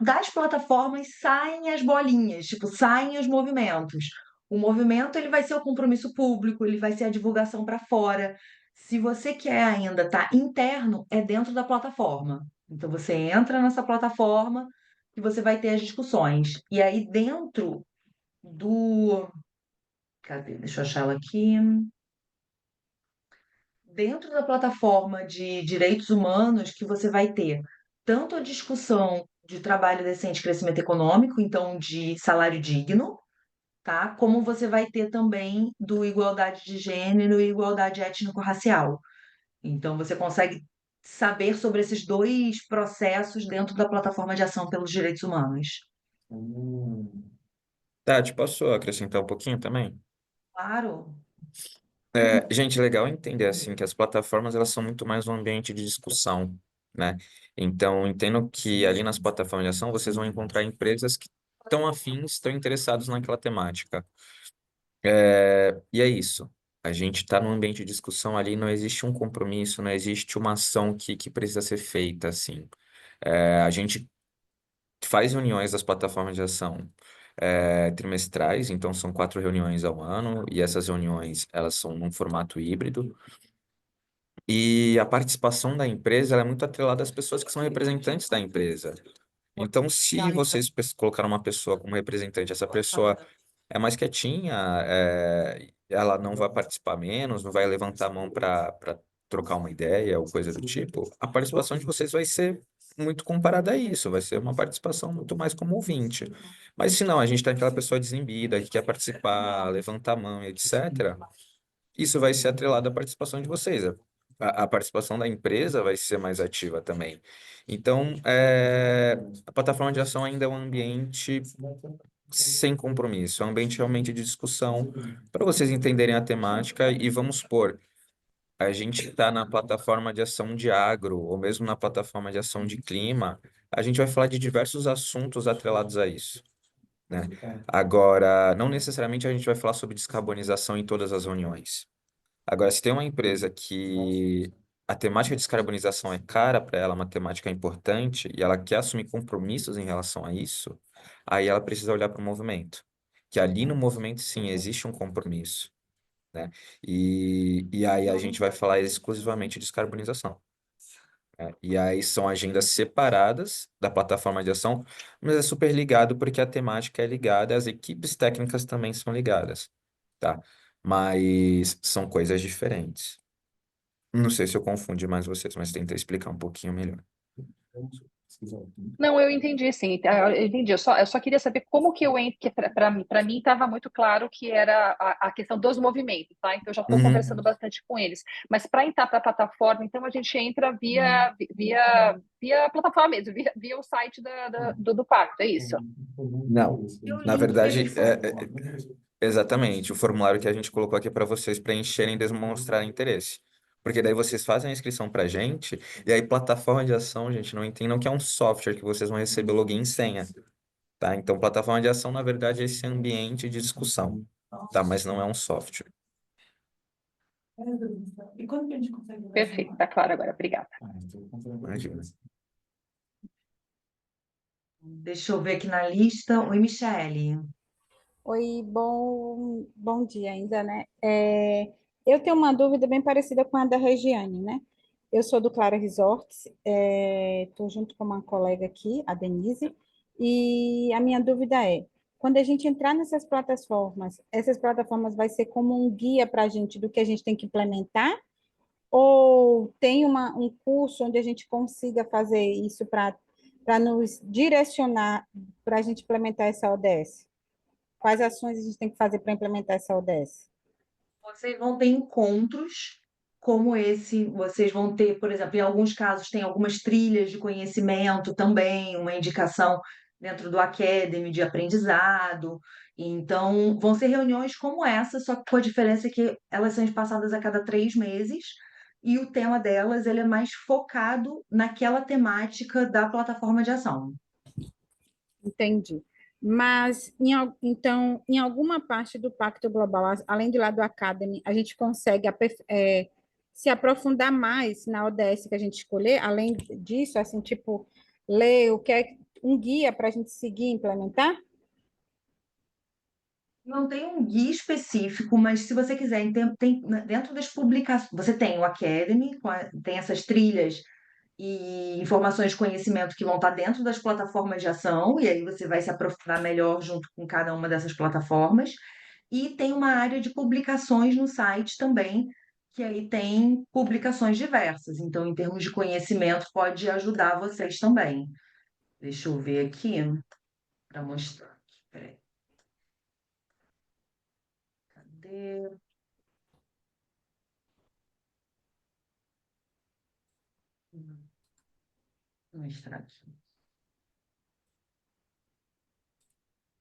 das plataformas saem as bolinhas, tipo, saem os movimentos. O movimento, ele vai ser o compromisso público, ele vai ser a divulgação para fora. Se você quer ainda estar interno, é dentro da plataforma. Então, você entra nessa plataforma e você vai ter as discussões. E aí, dentro do... Cadê? Deixa eu achar ela aqui. Dentro da plataforma de direitos humanos que você vai ter tanto a discussão de trabalho decente e crescimento econômico, então de salário digno, tá? Como você vai ter também do igualdade de gênero e igualdade étnico-racial. Então você consegue saber sobre esses dois processos dentro da plataforma de ação pelos direitos humanos. Tati, posso acrescentar um pouquinho também? Claro. Gente, legal entender assim que as plataformas elas são muito mais um ambiente de discussão, né? Então, entendo que ali nas plataformas de ação vocês vão encontrar empresas que estão afins, estão interessados naquela temática. E é isso. A gente está num ambiente de discussão ali, não existe um compromisso, não existe uma ação que precisa ser feita, assim. A gente faz reuniões das plataformas de ação trimestrais, então são 4 reuniões ao ano, e essas reuniões, elas são num formato híbrido, e a participação da empresa, ela é muito atrelada às pessoas que são representantes da empresa. Então, se vocês colocaram uma pessoa como representante, essa pessoa é mais quietinha, ela não vai participar menos, não vai levantar a mão para trocar uma ideia ou coisa do tipo, a participação de vocês vai ser muito comparada a isso, vai ser uma participação muito mais como ouvinte. Mas se não, a gente tem aquela pessoa desinibida que quer participar, levantar a mão, etc., isso vai ser atrelado à participação de vocês. A participação da empresa vai ser mais ativa também. Então, a plataforma de ação ainda é um ambiente sem compromisso, é um ambiente realmente de discussão para vocês entenderem a temática e vamos supor, a gente está na plataforma de ação de agro ou mesmo na plataforma de ação de clima, a gente vai falar de diversos assuntos atrelados a isso, né? Agora, não necessariamente a gente vai falar sobre descarbonização em todas as reuniões. Agora, se tem uma empresa que a temática de descarbonização é cara para ela, uma temática importante, e ela quer assumir compromissos em relação a isso, aí ela precisa olhar para o movimento. Que ali no movimento, sim, existe um compromisso, né? E aí a gente vai falar exclusivamente de descarbonização, né? E aí são agendas separadas da plataforma de ação, mas é super ligado porque a temática é ligada, as equipes técnicas também são ligadas, tá? Mas são coisas diferentes. Não sei se eu confundi mais vocês, mas tentei explicar um pouquinho melhor. Não, eu entendi, sim. Eu entendi. Eu só queria saber como que eu entro, que para mim estava muito claro que era a questão dos movimentos, tá? Então eu já estou Uhum. conversando bastante com eles. Mas para entrar para a plataforma, então a gente entra via plataforma mesmo, via o site do pacto, é isso? Não, E o na link que a verdade, gente colocou. exatamente, o formulário que a gente colocou aqui para vocês preencherem e demonstrar interesse. Porque daí vocês fazem a inscrição para a gente, e aí plataforma de ação, gente, não entendam que é um software que vocês vão receber login e senha, tá? Então, plataforma de ação, na verdade, é esse ambiente de discussão, tá? Mas não é um software. E quando que a gente consegue ver essa Perfeito, imagem? tá claro agora, obrigada. Imagina. Deixa eu ver aqui na lista. Oi, Michele. Oi, bom dia ainda, né? Eu tenho uma dúvida bem parecida com a da Regiane, né? Eu sou do Clara Resorts, estou junto com uma colega aqui, a Denise, e a minha dúvida é, quando a gente entrar nessas plataformas, essas plataformas vai ser como um guia para a gente do que a gente tem que implementar? Ou tem um curso onde a gente consiga fazer isso para nos direcionar para a gente implementar essa ODS? Quais ações a gente tem que fazer para implementar essa ODS? Vocês vão ter encontros como esse, vocês vão ter, por exemplo, em alguns casos tem algumas trilhas de conhecimento também, uma indicação dentro do Academy de aprendizado. Então, vão ser reuniões como essa, só que com a diferença que elas são passadas a cada 3 meses e o tema delas ele é mais focado naquela temática da plataforma de ação. Entendi. Mas, então, em alguma parte do Pacto Global, além do lado Academy, a gente consegue se aprofundar mais na ODS que a gente escolher, além disso, assim, tipo, ler o que é um guia para a gente seguir e implementar? Não tem um guia específico, mas se você quiser, dentro das publicações, você tem o Academy, tem essas trilhas e informações de conhecimento que vão estar dentro das plataformas de ação, e aí você vai se aprofundar melhor junto com cada uma dessas plataformas. E tem uma área de publicações no site também, que aí tem publicações diversas. Então, em termos de conhecimento, pode ajudar vocês também. Deixa eu ver aqui para mostrar. Aqui, peraí. Cadê? Vou mostrar aqui.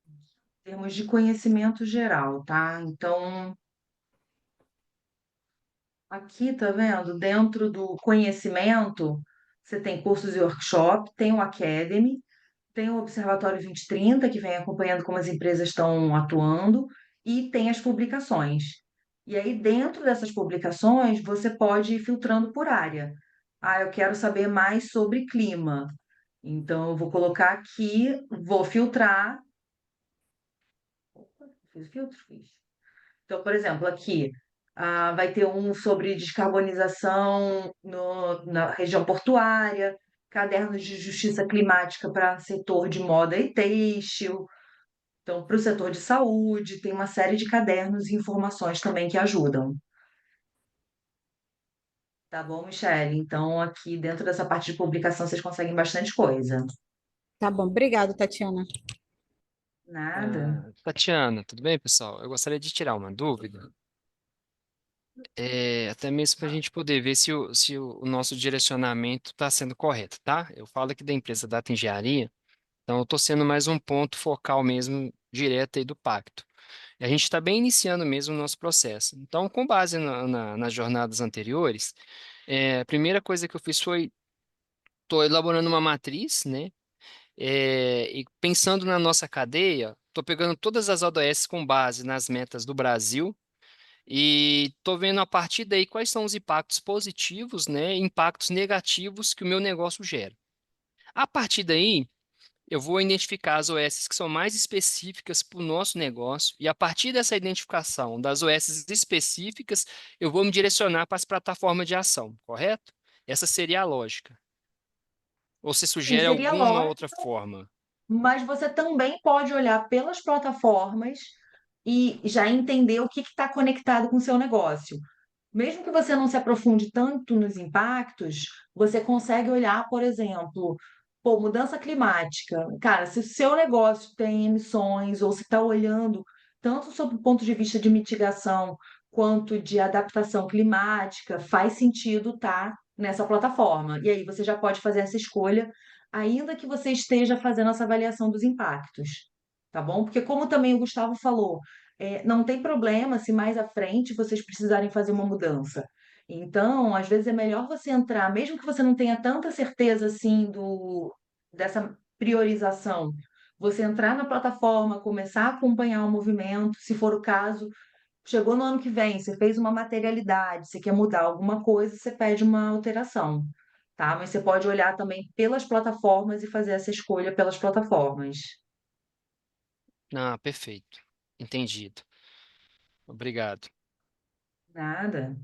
Em termos de conhecimento geral, tá? Então, aqui, tá vendo? Dentro do conhecimento, você tem cursos e workshop, tem o Academy, tem o Observatório 2030, que vem acompanhando como as empresas estão atuando, e tem as publicações. E aí, dentro dessas publicações, você pode ir filtrando por área. Ah, eu quero saber mais sobre clima. Então, eu vou colocar aqui, vou filtrar. Opa, fiz filtro? Fiz. Então, por exemplo, aqui vai ter um sobre descarbonização na região portuária, cadernos de justiça climática para setor de moda e têxtil. Então, para o setor de saúde, tem uma série de cadernos e informações também que ajudam. Tá bom, Michele? Então, aqui dentro dessa parte de publicação, vocês conseguem bastante coisa. Tá bom, obrigado, Tatiana. Nada. Tatiana, tudo bem, pessoal? Eu gostaria de tirar uma dúvida, até mesmo para a gente poder ver se o nosso direcionamento está sendo correto, tá? Eu falo aqui da empresa Data Engenharia, então eu estou sendo mais um ponto focal mesmo, direto aí do pacto. E a gente está bem iniciando mesmo o nosso processo. Então, com base nas jornadas anteriores, a primeira coisa que eu fiz foi, estou elaborando uma matriz, né? E pensando na nossa cadeia, estou pegando todas as ODS com base nas metas do Brasil e estou vendo a partir daí quais são os impactos positivos, né, e impactos negativos que o meu negócio gera. A partir daí, eu vou identificar as OS que são mais específicas para o nosso negócio e a partir dessa identificação das OS específicas, eu vou me direcionar para as plataformas de ação, correto? Essa seria a lógica. Ou você Sim, sugere seria alguma lógico, outra forma? mas você também pode olhar pelas plataformas e já entender o que está conectado com o seu negócio. Mesmo que você não se aprofunde tanto nos impactos, você consegue olhar, por exemplo, pô, mudança climática. Cara, se o seu negócio tem emissões ou se está olhando tanto sob o ponto de vista de mitigação quanto de adaptação climática, faz sentido estar nessa plataforma. E aí você já pode fazer essa escolha, ainda que você esteja fazendo essa avaliação dos impactos, tá bom? Porque como também o Gustavo falou, não tem problema se mais à frente vocês precisarem fazer uma mudança. Então, às vezes é melhor você entrar, mesmo que você não tenha tanta certeza assim dessa priorização, você entrar na plataforma, começar a acompanhar o movimento, se for o caso, chegou no ano que vem, você fez uma materialidade, você quer mudar alguma coisa, você pede uma alteração, tá? Mas você pode olhar também pelas plataformas e fazer essa escolha pelas plataformas. Ah, perfeito. Entendido. Obrigado. Nada.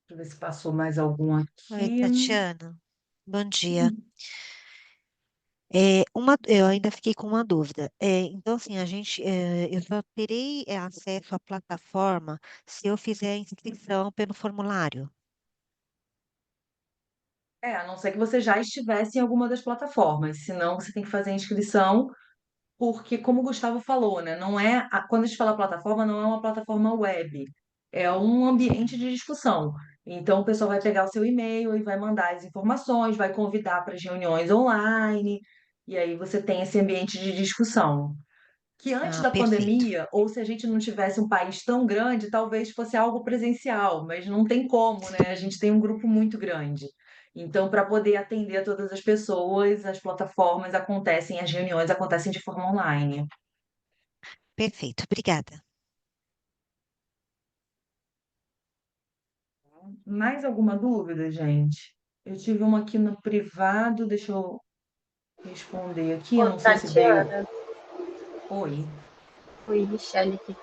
Deixa eu ver se passou mais algum Oi, aqui. Tatiana. Bom dia. Eu ainda fiquei com uma dúvida. Então, assim, eu só terei acesso à plataforma se eu fizer a inscrição pelo formulário. A não ser que você já estivesse em alguma das plataformas, senão você tem que fazer a inscrição, porque, como o Gustavo falou, né, não é, quando a gente fala plataforma, não é uma plataforma web, é um ambiente de discussão. Então, o pessoal vai pegar o seu e-mail e vai mandar as informações, vai convidar para as reuniões online, e aí você tem esse ambiente de discussão. Que antes Ah, da perfeito. pandemia, ou se a gente não tivesse um país tão grande, talvez fosse algo presencial, mas não tem como, né? A gente tem um grupo muito grande. Então, para poder atender todas as pessoas, as plataformas acontecem, as reuniões acontecem de forma online. Perfeito, obrigada. Mais alguma dúvida, gente? Eu tive uma aqui no privado, deixa eu responder aqui, eu Ô, não sei se veio. Tatiana, Oi. oi, Michelle aqui.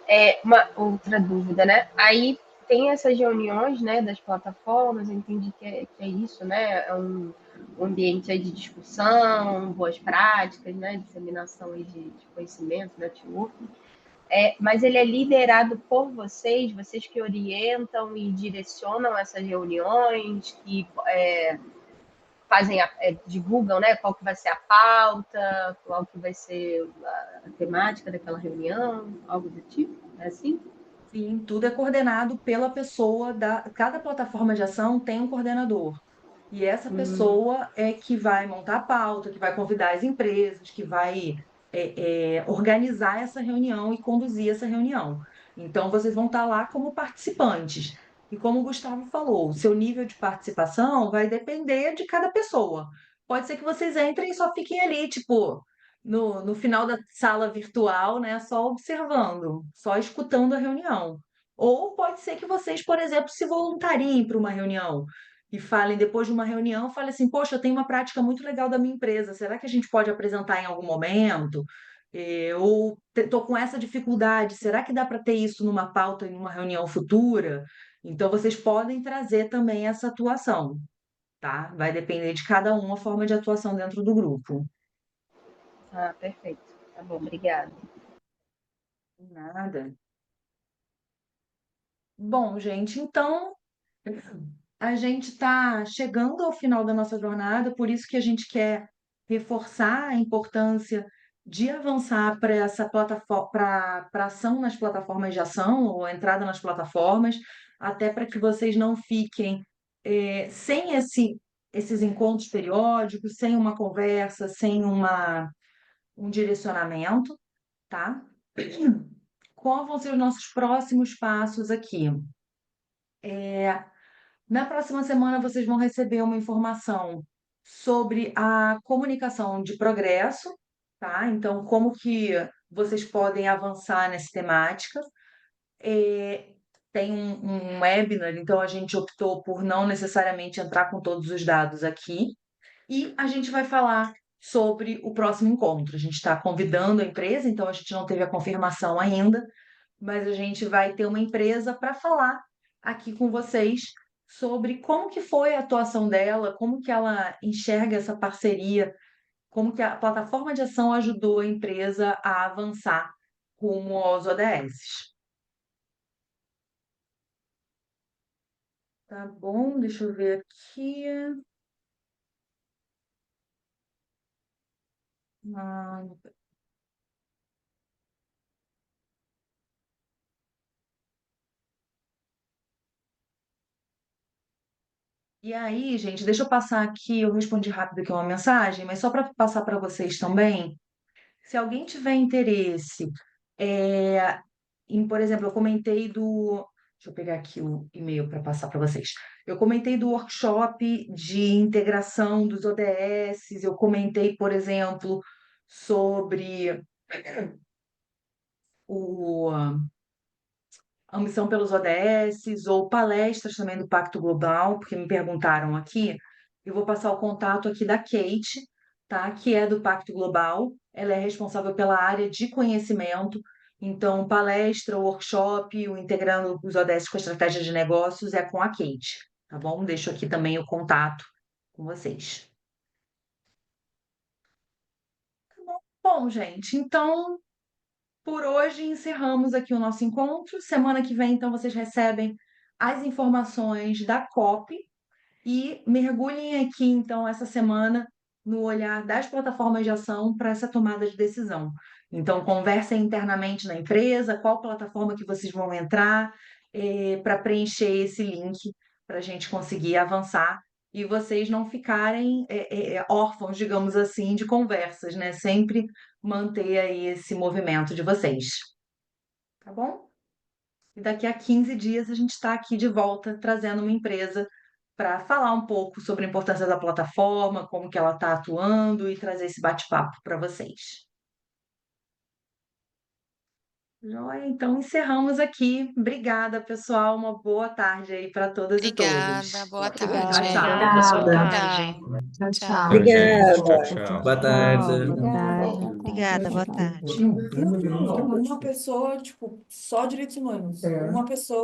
É uma outra dúvida, né? Aí tem essas reuniões, né, das plataformas, eu entendi que é isso, né? É um ambiente aí de discussão, boas práticas, né? Disseminação aí de conhecimento, networking. Mas ele é liderado por vocês, vocês que orientam e direcionam essas reuniões, que divulgam, né, qual que vai ser a pauta, qual que vai ser a temática daquela reunião, algo do tipo, é assim? Sim, tudo é coordenado pela pessoa da. Cada plataforma de ação tem um coordenador. E essa Hum, pessoa é que vai montar a pauta, que vai convidar as empresas, que vai organizar essa reunião e conduzir essa reunião. Então, vocês vão estar lá como participantes. E como o Gustavo falou, o seu nível de participação vai depender de cada pessoa. Pode ser que vocês entrem e só fiquem ali, tipo, no final da sala virtual, né, só observando, só escutando a reunião. Ou pode ser que vocês, por exemplo, se voluntariem para uma reunião e falem, depois de uma reunião, falem assim, poxa, eu tenho uma prática muito legal da minha empresa, será que a gente pode apresentar em algum momento? Ou estou com essa dificuldade, será que dá para ter isso numa pauta em uma reunião futura? Então, vocês podem trazer também essa atuação, tá? Vai depender de cada um a forma de atuação dentro do grupo. ah, perfeito. Tá bom, obrigada. Nada. Bom, gente, então a gente está chegando ao final da nossa jornada, por isso que a gente quer reforçar a importância de avançar para essa plataforma, para ação nas plataformas de ação, ou entrada nas plataformas, até para que vocês não fiquem sem esses encontros periódicos, sem uma conversa, sem um direcionamento, tá? Qual vão ser os nossos próximos passos aqui? Na próxima semana, vocês vão receber uma informação sobre a comunicação de progresso, tá? Então, como que vocês podem avançar nessa temática. Tem um webinar, então a gente optou por não necessariamente entrar com todos os dados aqui. E a gente vai falar sobre o próximo encontro. A gente está convidando a empresa, então a gente não teve a confirmação ainda, mas a gente vai ter uma empresa para falar aqui com vocês sobre como que foi a atuação dela, como que ela enxerga essa parceria, como que a plataforma de ação ajudou a empresa a avançar rumo aos ODS. Tá bom, deixa eu ver aqui. Ah, e aí, gente, deixa eu passar aqui, eu respondi rápido aqui uma mensagem, mas só para passar para vocês também, se alguém tiver interesse por exemplo, eu comentei do. Deixa eu pegar aqui o e-mail para passar para vocês. Eu comentei do workshop de integração dos ODS, eu comentei, por exemplo, sobre a ambição pelos ODS, ou palestras também do Pacto Global, porque me perguntaram aqui. Eu vou passar o contato aqui da Kate, tá? Que é do Pacto Global. Ela é responsável pela área de conhecimento. Então, palestra, workshop, o Integrando os ODS com a Estratégia de Negócios é com a Kate, tá bom? Deixo aqui também o contato com vocês. Bom, gente, então por hoje encerramos aqui o nosso encontro. Semana que vem, então, vocês recebem as informações da COP e mergulhem aqui, então, essa semana no olhar das plataformas de ação para essa tomada de decisão. Então, conversem internamente na empresa, qual plataforma que vocês vão entrar, para preencher esse link para a gente conseguir avançar e vocês não ficarem órfãos, digamos assim, de conversas, né? Sempre manter aí esse movimento de vocês, tá bom? E daqui a 15 dias a gente está aqui de volta trazendo uma empresa para falar um pouco sobre a importância da plataforma, como que ela está atuando e trazer esse bate-papo para vocês. Joia, então encerramos aqui. Obrigada, pessoal. Uma boa tarde aí para todas e todos. Obrigada, boa Obrigada. tarde. Obrigada, boa Obrigada. tarde. Tchau, Tchau. tchau. Tchau. Tchau, gente. Tchau, Obrigada. tchau. Boa tarde. Obrigada. Obrigada, boa tarde. Uma pessoa, tipo, só direitos humanos. Uma pessoa